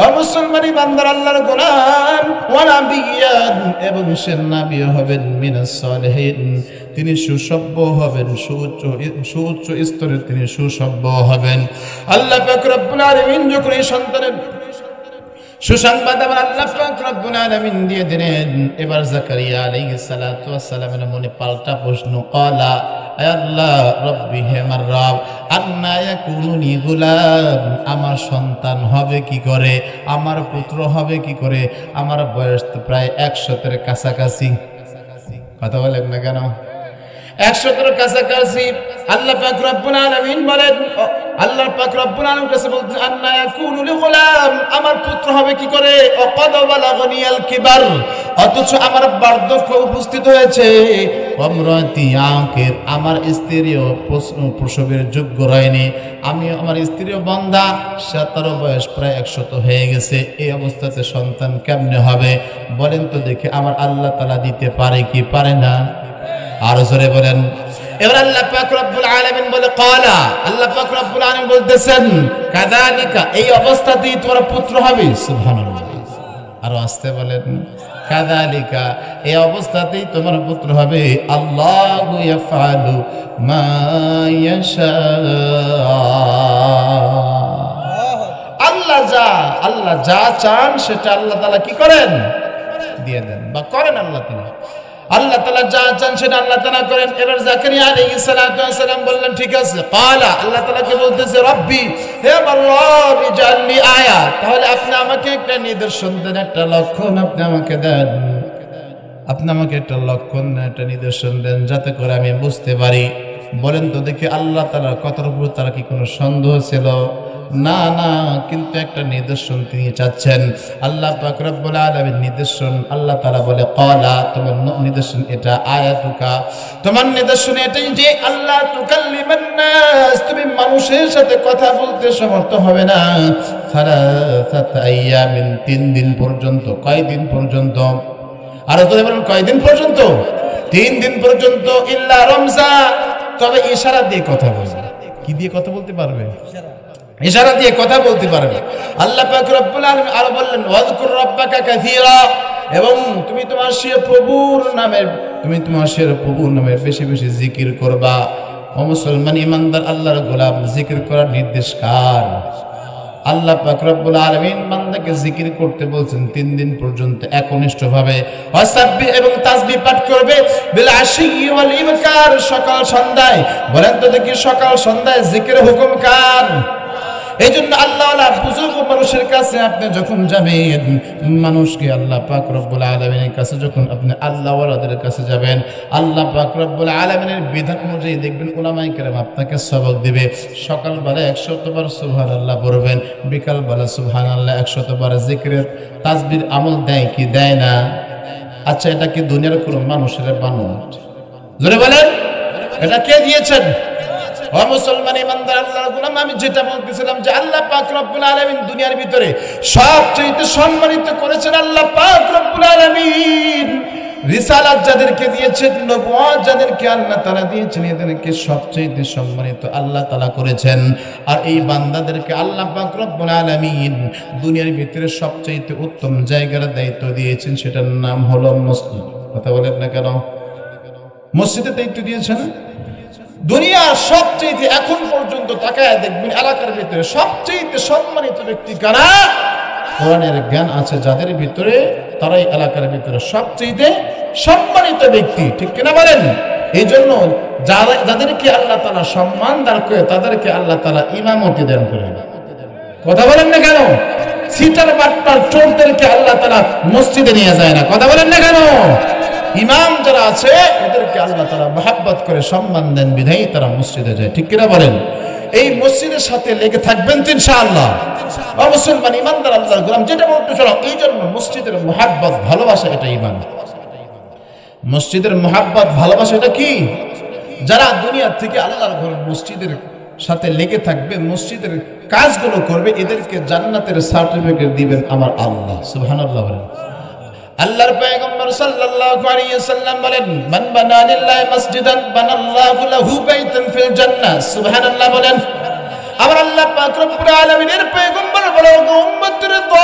ও মুসলমান ইমানদার আল্লাহর গোলাম, ওয়া নাবিয়ান, এবং সে নবী হবেন মিনাস সালিহিন, তিনি সুসভ্য হবেন, সুউচ্চ স্তরে তিনি সুসভ্য হবেন। আল্লাহ পাক রব্বুল আলামিন যখন এই সন্তানের সুসংবাদ আমার আল্লাহ পাক রব্বুল আলামিন দিয়ে দিলেন, এবার জাকারিয়া আলাইহিস সালাতু ওয়াস সালামের মনে পাল্টা প্রশ্ন। ক্বালা, আয় আল্লাহ রব্বি, হে আমার রব, আন্না ইয়াকুনু লি গুলাম, আমার সন্তান হবে কি করে, আমার পুত্র হবে কি করে, আমার বয়স তো প্রায় 100-এর কাছাকাছি। কথা বলেন না কেন? 100-এর কাছাকাছি। আল্লাহ পাক রব্বুল আলামিন বলেন, আল্লাহ পাক রব্বুল আলামিন কাছে বলতে, আন্না ইয়াকুনু লি গুলাম, আমার পুত্র হবে কি করে, ওয়াকাদ বালাগনিয়াল কিবার, অথচ আমার বার্ধক্য উপস্থিত হয়েছে। ওয়ামরাতি আকির, আমার স্ত্রীও প্রসবের যোগ্য হয়নি, আমি আমার স্ত্রীও বন্ধা, তার বয়স প্রায় 100 হয়ে গেছে। এই অবস্থাতে সন্তান কেমনে হবে বলেন তো দেখি? আমার আল্লাহ তাআলা দিতে পারে কি পারে না? আর জোরে বলেন। এবার আল্লাহ পাক রব্বুল আলামিন বলে, ক্বালা, আল্লাহ পাক রব্বুল আলামিন বলতেছেন, কাযালিকা, এই অবস্থাতেই তোমার পুত্র হবে। সুবহানাল্লাহ। আর আস্তে বলেন, কাযালিকা, এই অবস্থাতেই তোমার পুত্র হবে। আল্লাহু ইয়াফআলু মা ইয়াশা, আল্লাহ যা চান সেটা আল্লাহ তাআলা কি করেন? দিয়ে দেন বা করেন। আল্লাহ তাআলা যা চান সেটা আল্লাহ তাআলা করেন। এবার জাকারিয়া আলাইহিস সালাতু ওয়াস সালাম বললেন, ঠিক আছে। ক্বালা, আল্লাহ তাআলাকে বলতেছে, রব্বি, হে আমার রব, ইজআলনি আয়া, তাহলে আপনি আমাকে একটা নিদর্শন দেন, একটা লক্ষণ আপনি আমাকে দেন। আপনি আমাকে একটা লক্ষণ, একটা নিদর্শন দেন, যাতে করে আমি বুঝতে পারি। বলেন তো দেখি, আল্লাহ তাআলার কথার উপর তার কি কোনো সন্দেহ ছিল? না, কিন্তু একটা নিদর্শন তিনি চাচ্ছেন। আল্লাহ পাক রব্বুল আলামিন নিদর্শন, আল্লাহ তাআলা বলে, ক্বালা, তোমার নিদর্শন এটা, আয়াতুকা, তোমার নিদর্শন এটাই যে আল্লাহ তুকাল্লিমান নাস, তুমি মানুষের সাথে কথা বলতে সমর্থ হবে না, সালাসাত আইয়ামিন, 3 দিন পর্যন্ত। কয় দিন পর্যন্ত? আর তো বলেন কয়দিন পর্যন্ত? 3 দিন পর্যন্ত। ইল্লা রমজা, তবে ইশারা দিয়ে কথা বলবে। কি দিয়ে কথা বলতে পারবে? ইশারা দিয়ে কথা বলতে পারবে। আল্লাহ পাক রব্বুল আলামিন আরো বললেন, ওয়াজকুর রাব্বাকা কাসীরা, এবং তুমি তোমার প্রভুর নামে বেশি বেশি জিকির করবা। ও মুসলমান ইমানদার আল্লাহর গোলাম, জিকির করার নির্দেশ কার? আল্লাহ পাক রব্বুল আলামিন বান্দাকে জিকির করতে বলছেন 3 দিন পর্যন্ত একনিষ্ঠভাবে। ওয়াসাব্বিহ, এবং তাসবিহ পাঠ করবে। বিল আশিয়্যি ওয়াল ইবকার, সকাল সন্ধ্যায়। বলেন তো দেখি, সকাল সন্ধ্যায় জিকিরের হুকুম কার? এই জন্য আল্লাহওয়ালা বুজুর্গ মানুষের কাছে আপনি যখন যাবেন, মানুষকে আল্লাহ পাক রব্বুল আলামিনের কাছে যখন আপনি আল্লাহওয়ালাদের কাছে যাবেন, আল্লাহ পাক রব্বুল আলামিনের বিধান অনুযায়ী দেখবেন উলামায়ে কেরাম আপনাকে সবক দিবে। সকালবেলা 100 বার সুবহানাল্লাহ পড়বেন, বিকালবেলা সুবহানাল্লাহ 100 বার জিকিরের তাসবির আমল দেয় কি দেয় না? আচ্ছা, এটা কি দুনিয়ার কোনো মানুষের বানানো? জোরে বলেন, এটা কে দিয়েছেন? ও মুসলমান ইমানদার আল্লাহর গোলাম, আমি যেটা বলতেছিলাম যে আল্লাহ পাক রব্বুল আলামিন দুনিয়ার ভিতরে সবচেয়ে সম্মানিত করেছেন আল্লাহ পাক রব্বুল আলামিন। রিসালাত যাদেরকে দিয়েছেন, নবুয়ত যাদেরকে আল্লাহ তাআলা দিয়েছেন, এদেরকে সবচেয়ে সম্মানিত আল্লাহ তাআলা করেছেন। আর এই বান্দাদেরকে আল্লাহ পাক রব্বুল আলামিন দুনিয়ার ভিতরে সবচেয়ে উত্তম জায়গার দায়িত্ব দিয়েছেন, সেটার নাম হলো মসজিদ। কথা বলেন না কেন? মসজিদের দায়িত্ব দিয়েছেন। দুনিয়ার সবচেয়ে এখন পর্যন্ত তাকায় দেখবেন এলাকার ভিতরে সবচেয়ে সম্মানিত ব্যক্তি কারা? কোরআনের জ্ঞান আছে যাদের ভিতরে, তারাই এলাকার ভিতরে সবচেয়ে সম্মানিত ব্যক্তি। ঠিক কিনা বলেন? এই জন্য যাদেরকে আল্লাহ তাআলা সম্মান দান করে তাদেরকে আল্লাহ তাআলা ইমামতি দান করেন। কথা বলেন না কেন? সিটার বাটপার চোরদেরকে আল্লাহ তাআলা মসজিদে নিয়ে যায় না। কথা বলেন না কেন? ইমাম যারা আছে এদেরকে আল্লাহ তাআলা মহব্বত করে সম্মান দেন, বিধায়ী তারা মসজিদে যায়। ঠিক কিনা বলেন? এই মসজিদের সাথে লেগে থাকবেন তো ইনশাআল্লাহ। মুসলমান ইমানদার আল্লাহর গোলাম, যেটা বলতে চলো, এই জন্য মসজিদের মহব্বত ভালোবাসা এটা ঈমান। মসজিদের মহব্বত ভালোবাসা এটা কি? যারা দুনিয়া থেকে আল্লাহর ঘর মসজিদের সাথে লেগে থাকবে, মসজিদের কাজগুলো করবে, এদেরকে জান্নাতের সার্টিফিকেট দিবেন আমার আল্লাহ। সুবহানাল্লাহ বলেন। আল্লাহর পয়গম্বর সাল্লাল্লাহু আলাইহি ওয়াসাল্লাম বলেন, মান বানা লিল্লাহি মাসজিদান বানাল্লাহু লাহু বাইতান ফিল জান্নাহ। সুবহানাল্লাহ বলেন। আমার আল্লাহ পাক রব্বুল আলামিনের পয়গম্বর বলে, উম্মতের দল,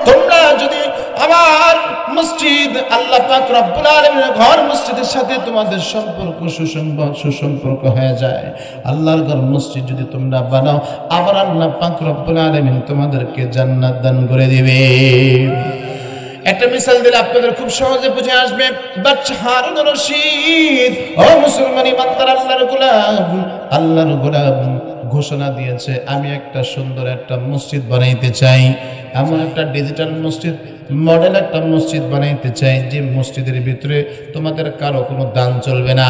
তোমরা যদি আমার মসজিদ আল্লাহ পাক রব্বুল আলামিনের ঘর মসজিদের সাথে তোমাদের সম্পর্ক সুসম্পর্ক হয়ে যায়, আল্লাহর ঘর মসজিদ যদি তোমরা বানাও, আবার আল্লাহ পাক রব্বুল আলামিন তোমাদেরকে জান্নাত দান করে দিবে। একটা মিসাল দিলে আপনাদের খুব সহজে বুঝে আসবে। বাদশা হারুন রশিদ, ও মুসলমান ইমানদার আল্লাহর গোলাম, ঘোষণা দিয়েছে, আমি একটা সুন্দর একটা মসজিদ বানাইতে চাই, এমন একটা ডিজিটাল মসজিদ, মডেল একটা মসজিদ বানাইতে চাই, যে মসজিদের ভিতরে তোমাদের কারো কোনো দান চলবে না।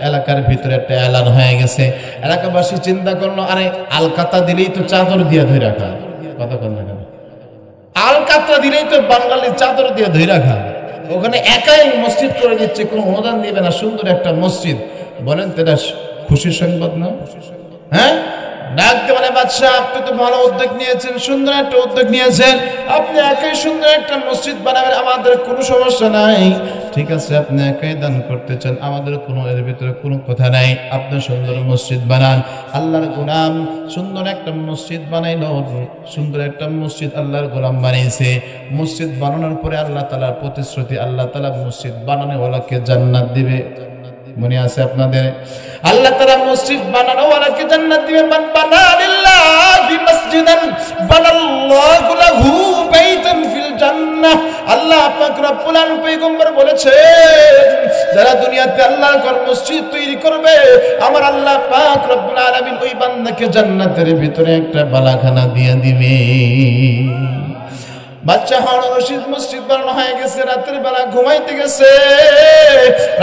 এলাকার ভিতরে একটা এলান হয়ে গেছে। এলাকাবাসী চিন্তা করলো, আরে আলকাতা দিলেই তো চাদর দিয়ে ধরে রাখা। কথা কন না কেন? আলকাতরা দিলেই তো বাঙালির চাদর দিয়ে ধরে রাখা। ওখানে একাই মসজিদ করে দিচ্ছে, কোনো অনুদান দিবে না, সুন্দর একটা মসজিদ। বলেন তো এটা খুশির সংবাদ না? হ্যাঁ, ডাক দিয়ে বলে, বাদশা আপনি তো ভালো উদ্যোগ নিয়েছেন, সুন্দর একটা উদ্যোগ নিয়েছেন, আপনি একাই সুন্দর একটা মসজিদ বানাবেন, আমাদের কোনো সমস্যা নাই। ঠিক আছে, আপনি একাই দান করতে চান, আমাদের কোনো এর ভিতরে কোনো কথা নাই, আপনি সুন্দর মসজিদ বানান। আল্লাহর গোলাম সুন্দর একটা মসজিদ বানাইল, সুন্দর একটা মসজিদ আল্লাহর গোলাম বানিয়েছে। মসজিদ বানানোর পরে আল্লাহ তাআলার প্রতিশ্রুতি, আল্লাহ তাআলা মসজিদ বানানোওয়ালাকে জান্নাত দিবে। মনে আছে আপনাদের? আল্লাহ তাআলা মসজিদ বানানোওয়ালাকে জান্নাত দিবে। মান বানা লিল্লাহি মাসজিদান বানাল্লাহু লাহু বাইতান ফিল জান্নাহ। আল্লাহ পাক রব্বুল আলামিন পয়গম্বর বলেছেন, যারা দুনিয়াতে আল্লাহর ঘর মসজিদ তৈরি করবে, আমার আল্লাহ পাক রব্বুল আলামিন ওই বান্দাকে জান্নাতের ভিতরে একটা বালাখানা দিয়ে দিবে। বাচ্চা হারুন রশিদ মসজিদ বানানো হয়ে গেছে, রাত্রি বেলা ঘুমাইতে গেছে।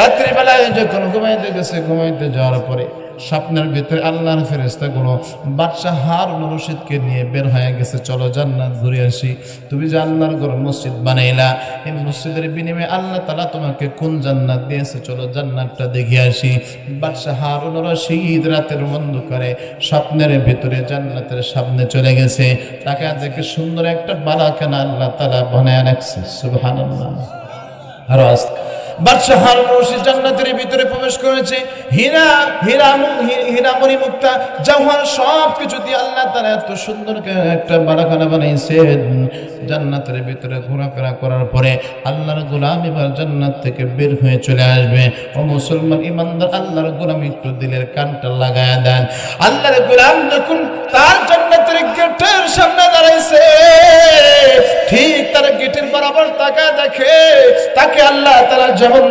রাত্রি বেলায় যখন ঘুমাইতে যাওয়ার পরে স্বপ্নের ভিতরে আল্লাহর ফেরেশতাগুলো বাদশা হারুন রশিদকে নিয়ে বের হয়ে গেছে, চলো জান্নাত ঘুরে আসি। তুমি যে আল্লাহর ঘর মসজিদ বানাইলা, এই মসজিদের বিনিময়ে আল্লাহ তাআলা তোমাকে কোন জান্নাত দিয়েছে, চলো জান্নাতটা দেখে আসি। বাদশা হারুন রশিদ রাতের অন্ধকারে স্বপ্নের ভিতরে জান্নাতের সামনে চলে গেছে। তাকে দেখে সুন্দর একটা বালাখানা আল্লাহ তাআলা বানায় রাখছে। সুবহানাল্লাহ। আর বাদশা হারুন রশিদ জান্নাতের ভিতরে প্রবেশ করেছে। হীরা মণি মুক্তা জওহর সব কিছু দিয়ে আল্লাহ তাআলা এত সুন্দর একটা বালাখানা বানাইছেন। জান্নাতের ভিতরে ঘোরাফেরা করার পরে আল্লাহর গোলাম এবার জান্নাত থেকে বের হয়ে চলে আসবে। ও মুসলমান ইমানদার আল্লাহর গোলাম, একটু দিলের কানটা লাগায়া দেন। আল্লাহর গোলাম যখন তার জান্নাতের গেটের সামনে দাঁড়াইছে, ঠিক তার গেটের বরাবর তাকায় দেখে, তাকে আল্লাহ তাআলা যেমন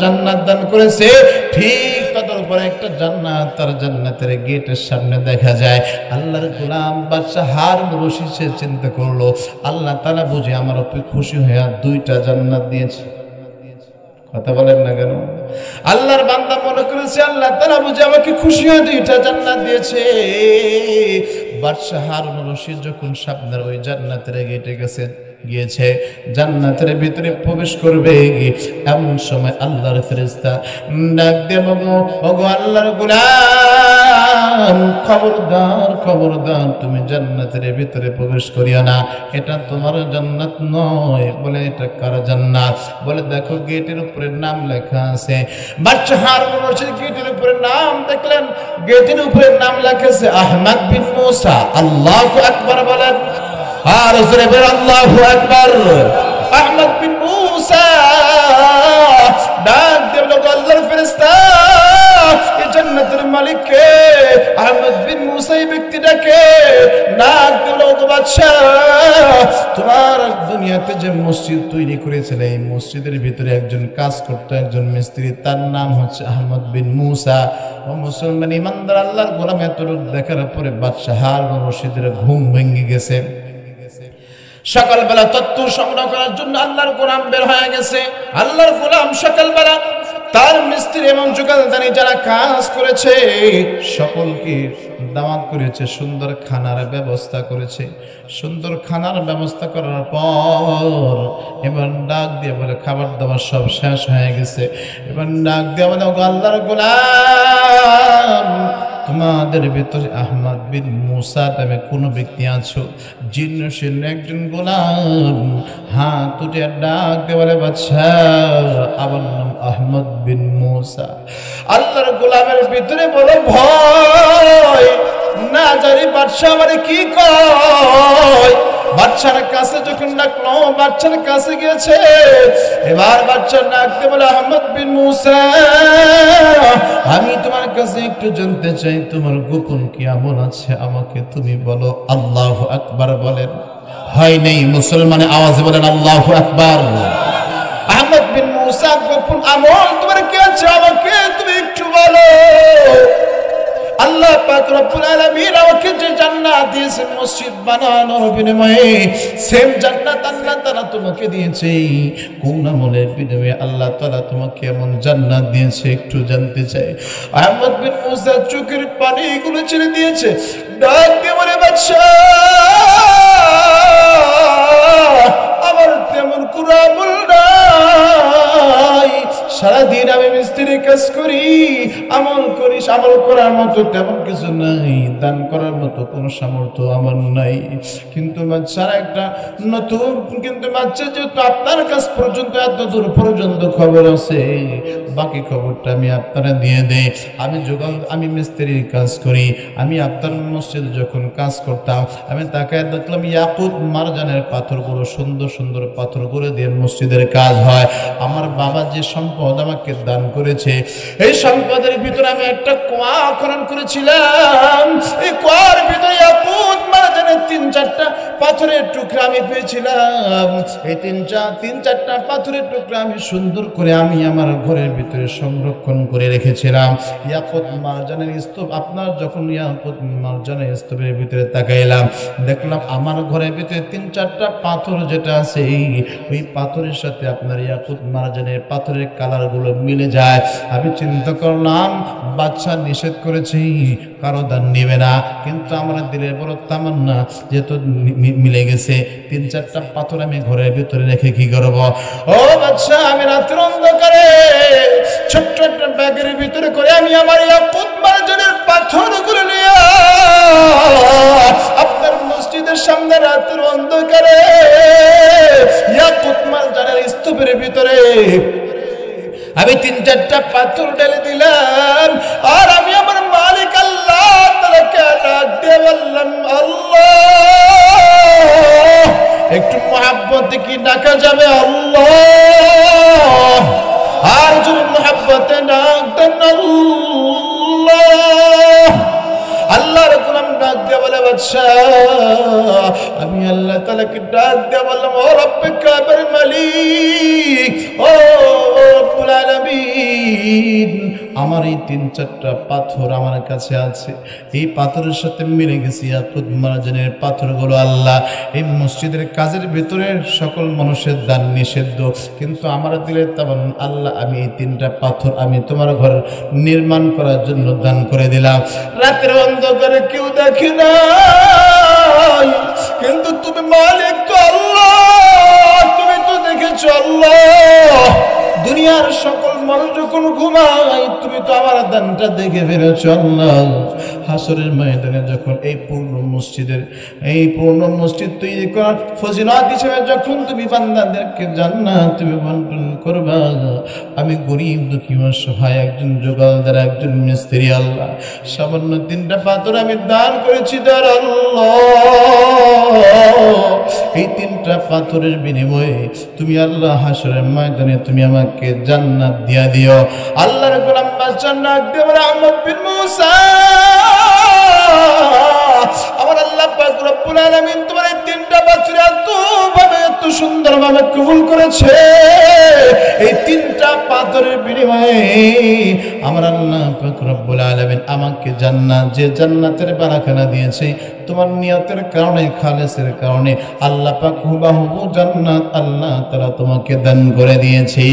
জান্নাত দান করেছে, ঠিক তার উপরে একটা জান্নাত তার জান্নাতের গেটের সামনে দেখা যায়। আল্লাহর গোলাম বাদশা হারুন রশিদ সে চিন্তা করলো, আল্লাহ তাআলা বুঝি আমার উপরে খুশি হয়ে দুইটা জান্নাত দিয়েছে। কথা বলেন না কেন? আল্লাহর বান্দা মনে করেছে আল্লাহ তাআলা বুঝি আমাকে খুশি হয়ে দুইটা জান্নাত দিয়েছে। বাদশা হারুন রশিদ যখন সামনের ওই জান্নাতের গেটে গেছে, গিয়েছে, জান্নাতের ভিতরে প্রবেশ করবে। এমন সময় আল্লাহর ফেরেশতা ডাক দিয়ে বলবো, ওগো আল্লাহর গোলাম, খবরদার খবরদার, তুমি জান্নাতের ভিতরে প্রবেশ করিও না, এটা তোমার জান্নাত নয়। বলে এটা কার জান্নাত? বলে দেখো গেটের উপরে নাম লেখা আছে। বাদশা হারুন রশিদ গেটের উপরে নাম দেখলেন, গেটের উপরে নাম লেখা আছে আহমদ বিন মুসা। আল্লাহু আকবার বলেন, আর জোরে বলেন আল্লাহু আকবার। আহমদ বিন মুসা ডাক দিয়ে বলল, আল্লাহর ফেরেশতা, এই জান্নাতের মালিক কে? আহমদ বিন মুসা এই ব্যক্তিটাকে ডাক দিয়ে বলল, ওগো বাদশা, তোমার দুনিয়াতে যে মসজিদ তৈরি করেছিলে, এই মসজিদের ভিতরে একজন কাজ করতো, একজন মিস্ত্রি, তার নাম হচ্ছে আহমদ বিন মুসা। ও মুসলমান ইমানদার আল্লাহর গোলাম, এত লোক দেখার পরে বাদশা হারুন রশিদের ঘুম ভেঙে গেছে। সকালবেলা তত্ত্ব সংগ্রহ করার জন্য আল্লাহর গোলাম বের হয়ে গেছে। আল্লাহর গোলাম সকালবেলা তার মিস্ত্রি এবং যোগানদারি যারা কাজ করেছে সকলকে দাওয়াত করেছে, সুন্দর খানার ব্যবস্থা করেছে। সুন্দর খানার ব্যবস্থা করার পর এবার ডাক দিয়ে বলে, খাবার দাবার সব শেষ হয়ে গেছে। এবার ডাক দিয়ে বলে, আল্লাহর গোলাম, তোমাদের ভিতরে আহমদ বিন মুসা নামে কোনো ব্যক্তি আছো? জিন্ন শীর্ণ একজন গোলাম হাত উঠে ডাক দিয়ে বলে, বাদশা, আমার নাম আহমদ বিন মুসা। আল্লাহর গোলামের ভিতরে বলো ভয়, না জানি বাদশা আমারে কি কয়। বাদশার কাছে যখন ডাকলো, বাদশার কাছে গিয়েছে। এবার বাদশা ডাকতে বলে, আহমদ বিন মুসা, আমি তোমার কাছে একটু জানতে চাই, তোমার গোপন কি আমল আছে, আমাকে তুমি বলো। আল্লাহু আকবার বলেন। হয় নেই মুসলমানের আওয়াজে বলেন আল্লাহু আকবার। আহমদ বিন মুসা, গোপন আমল তোমার কি আছে, আমাকে তুমি একটু বলো। আল্লাহ পাক রব্বুল আলামিন আমাকে যে জান্নাত দিয়েছেন মসজিদ বানানোর বিনিময়ে, সেম জান্নাত আল্লাহ তাআলা তোমাকে দিয়েছে। কোন আমলের বিনিময়ে আল্লাহ তাআলা তোমাকে এমন জান্নাত দিয়েছে একটু জানতে চাই। আহমদ বিন মুসা চোখের পানিগুলো ছেড়ে দিয়েছে, ডাক দিয়ে বলে, বাদশা, আমার তেমন কোন আমল নাই। সারাদিন আমি মিস্ত্রির কাজ করি, আমল করিস, আমল করার মতো তেমন কিছু নাই, দান করার মতো কোনো সামর্থ্য আমার নাই। কিন্তু বাচ্চার একটা নতুন, কিন্তু বাচ্চা যেহেতু আপনার কাছ পর্যন্ত এত দূর পর্যন্ত খবর আছে, বাকি খবরটা আমি আপনারা দিয়ে দেই। আমি মিস্ত্রির কাজ করি। আমি আপনার মসজিদে যখন কাজ করতাম, আমি তাকে দেখলাম ইয়াকুত মারজানের পাথরগুলো, সুন্দর সুন্দর পাথরগুলো দিয়ে মসজিদের কাজ হয়। আমার বাবা যে সম্পদ আমাকে দান করেছে, এই সম্পদের ভিতরে আমি একটা কুয়া খনন করেছিলাম। এই কুয়ার ভিতরে ইয়াকুত মারজানের 3-4টা পাথরের টুকরা আমি পেয়েছিলাম। এই 3-4টা পাথরের টুকরা আমি সুন্দর করে আমি আমার ঘরের ভিতরে সংরক্ষণ করে রেখেছিলাম। ইয়াকুত মারজানের স্তূপ, আপনার যখন ইয়াকুত মারজানের স্তূপের ভিতরে তাকাইলাম, দেখলাম আমার ঘরের ভিতরে 3-4টা পাথর যেটা আছে, ওই পাথরের সাথে আপনার ইয়াকুত মারজানের পাথরের কালারগুলো মিলে যায়। আমি চিন্তা করলাম, বাদশা নিষেধ করেছি, কারো দান নেবে না, কিন্তু আমার দিলের বড় তামান্না যেহেতু মিলে গেছে, 3-4টা পাথর আমি ঘরের ভিতরে রেখে কি করব? ও বাদশা, আমি রাতের অন্ধকারে ছোট্ট একটা ব্যাগের ভিতরে করে আমি আমার ইয়াকুত মারজানের পাথরগুলো নিয়ে আপনার মসজিদের সামনে রাতের অন্ধকারে ইয়াকুত মারজানের স্তূপের ভিতরে আমি 3-4টা পাথর ঢেলে দিলাম। আর আমি আমার মালিক আল্লাহ তাআলাকে ডাক দিয়ে বললাম, আল্লাহ। একটু মুহাব্বতে কি ডাকা যাবে আল্লাহ? আর যদি মুহাব্বতে ডাক দেন আল্লাহ। আল্লাহর গোলাম ডাক দিয়ে বলে, বাদশা, আমি আল্লাহ তাআলাকে ডাক দিয়ে বললাম, ও রব্বে কাবার মালিক, ও রব্বুল আলামিন, আমার এই 3-4টা পাথর আমার কাছে আছে, এই পাথরের সাথে মিলে গেছে ইয়াকুত মারজানের পাথরগুলো। আল্লাহ, এই মসজিদের কাজের ভিতরে সকল মানুষের দান নিষিদ্ধ, কিন্তু আমার দিলের তামান্না, আল্লাহ, আমি এই 3টা পাথর আমি তোমার ঘর নির্মাণ করার জন্য দান করে দিলাম। রাতের অন্ধকারে কেউ দেখে না, কিন্তু তুমি মালিক তো আল্লাহ। দুনিয়ার সকল মানুষ যখন ঘুমায় তুমি তো আমার দানটা দেখে ফেলেছো আল্লাহ। হাসরের ময়দানে যখন এই পূর্ণ মসজিদ তৈরি করার ফজিলত হিসেবে যখন তুমি বান্দাদেরকে জান্নাত তুমি বন্টন করবা, আমি গরিব দুঃখী অসহায় একজন জোগাড়দার একজন মিস্ত্রি আল্লাহ, সামান্য 3টা পাথর আমি দান করেছি দার আল্লাহ। এই 3টা পাথরের বিনিময়ে তুমি আল্লাহ হাসরের ময়দানে তুমি আমাকে জান্নাত দিয়া দিও। আল্লাহর গোলাম জান্নাত দেব আহমদ বিন মুসা, আমার আল্লাহ পাক রব্বুল আলামিন তোমার এই 3টা পাথর এত সুন্দরভাবে কবুল করেছে। এই 3টা পাথরের বিনিময়ে আমার আল্লাহ পাক রব্বুল আলামিন আমাকে জান্নাত, যে জান্নাতের বারাখানা দিয়েছে তোমার নিয়তের কারণে, খালেসের কারণে আল্লাহ পাক হুবাহু জান্নাত আল্লাহ তাআলা তোমাকে দান করে দিয়েছে।